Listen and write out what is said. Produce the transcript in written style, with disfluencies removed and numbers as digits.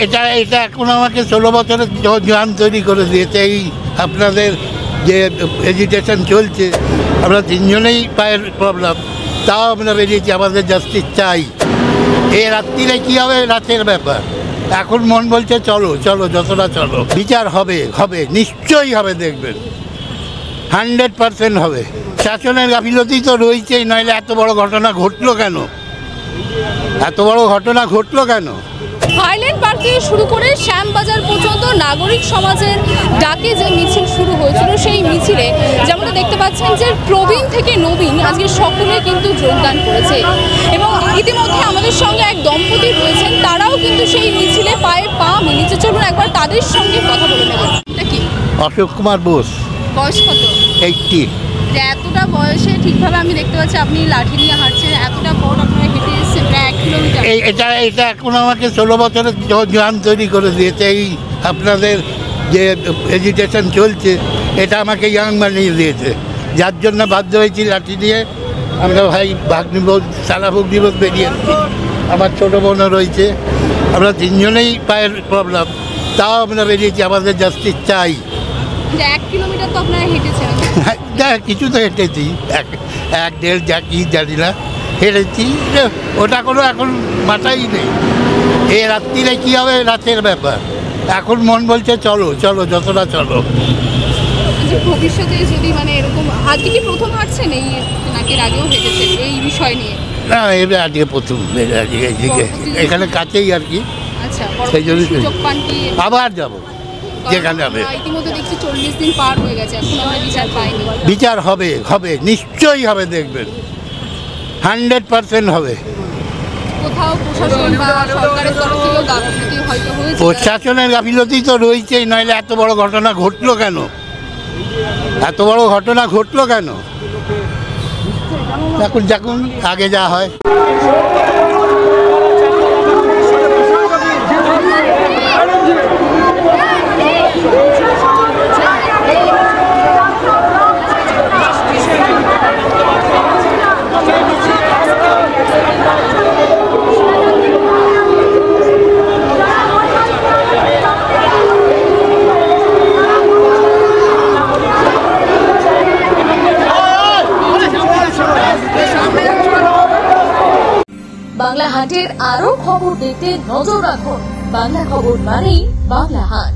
এটা এটা এখন আমাকে 16 বছরের জোয়ান তৈরি করে দিয়েছে। এই আপনাদের যে এজিটেশন চলছে, আমরা তিনজনেই পায়ের প্রবলেম, তাও আমরা বেরিয়েছি, আমাদের জাস্টিস চাই। এই রাত্রিরে কী হবে, রাতের ব্যাপার। এখন মন বলছে চলো চলো, যতটা চলো, বিচার হবে, হবে, নিশ্চয়ই হবে, দেখবেন 100% হবে। শাসনের গাফিলতি তো রয়েছেই, নইলে এত বড় ঘটনা ঘটলো কেন? এত বড় ঘটনা ঘটলো কেন? হাইল্যান্ড পার্ক থেকে শুরু করে শ্যামবাজার পর্যন্ত নাগরিক সমাজের ডাকে যে মিছিল শুরু হয়েছিল, সেই মিছিলে যেমনটা দেখতে পাচ্ছেন যে প্রবীণ থেকে নবীন আজকে সকলে কিন্তু যোগদান করেছে। এবং ইতিমধ্যে আমাদের সঙ্গে এক দম্পতি রয়েছেন, তারাও কিন্তু সেই মিছিলে পায়ে পা মিলিয়েছে। চলুন একবার তাদের সঙ্গে কথা বলে নেব। এটা কি? অশোক কুমার বোস। বয়স কত? 80। এতটা বয়সে ঠিকভাবে আমি দেখতে পাচ্ছি আপনি লাঠি নিয়ে হাঁটছেন, এতটা পথ আপনারা হেঁটে এসেছেন, প্রায় 1 কিলোমিটার। এটা এখন আমাকে 16 বছরের জোয়ান তৈরি করে দিয়েছে। এই আপনাদের যে এজিটেশন চলছে, এটা আমাকে ইয়াং বানিয়ে দিয়েছে, যার জন্য বাধ্য হয়েছি লাঠি দিয়ে। আমরা ভাই ভাগ্নিবোধ, সারা ভগ্নিবোধ বেরিয়েছি, আমার ছোটো বোনও রয়েছে, আমরা তিনজনেই পায়ের প্রবলেম, তাও আমরা বেরিয়েছি, আমাদের জাস্টিস চাই। 1 কিলোমিটার তো আপনারা হেঁটেছেন? হ্যাঁ, কিছু তো হেঁটেছি, 1-1.5 যা কি জানি না, হেঁটেছি, ওটা কোনো এখন মাথাই নেই। এই রাত্রিরে কী হবে, রাতের ব্যাপার। এখন মন বলছে চলো চলো, যতটা চলো। ভবিষ্যতে যদি মানে এরকম, আজকে কি প্রথম হাঁটছেন এই, নাকি আগেও হেঁটেছেন এই বিষয় নিয়ে? না, এবার আজকে প্রথম, আজকে এইদিকে এখানে কাছেই আর কি। আচ্ছা, সেই জন্য সুযোগ পান কি? আবার যাবো যেখানে হবে। ইতিমধ্যে দেখছি 40 দিন পার হয়ে গেছে, এখন আমরা বিচার পাইনি। বিচার হবে, হবে, নিশ্চয়ই হবে, দেখবেন 100% হবে। কোথাও প্রশাসন বা সরকারের তরফ থেকেও গাফিলতি হয়তো হয়েছে? প্রশাসনের গাফিলতি তো রয়েছেই, নইলে এত বড় ঘটনা ঘটলো কেন? এত বড় ঘটনা ঘটলো কেন? এখন দেখুন আগে যা হয়। বাংলা হাটের আরো খবর দেখতে নজর রাখুন। বাংলা খবর মানেই বাংলা হাট।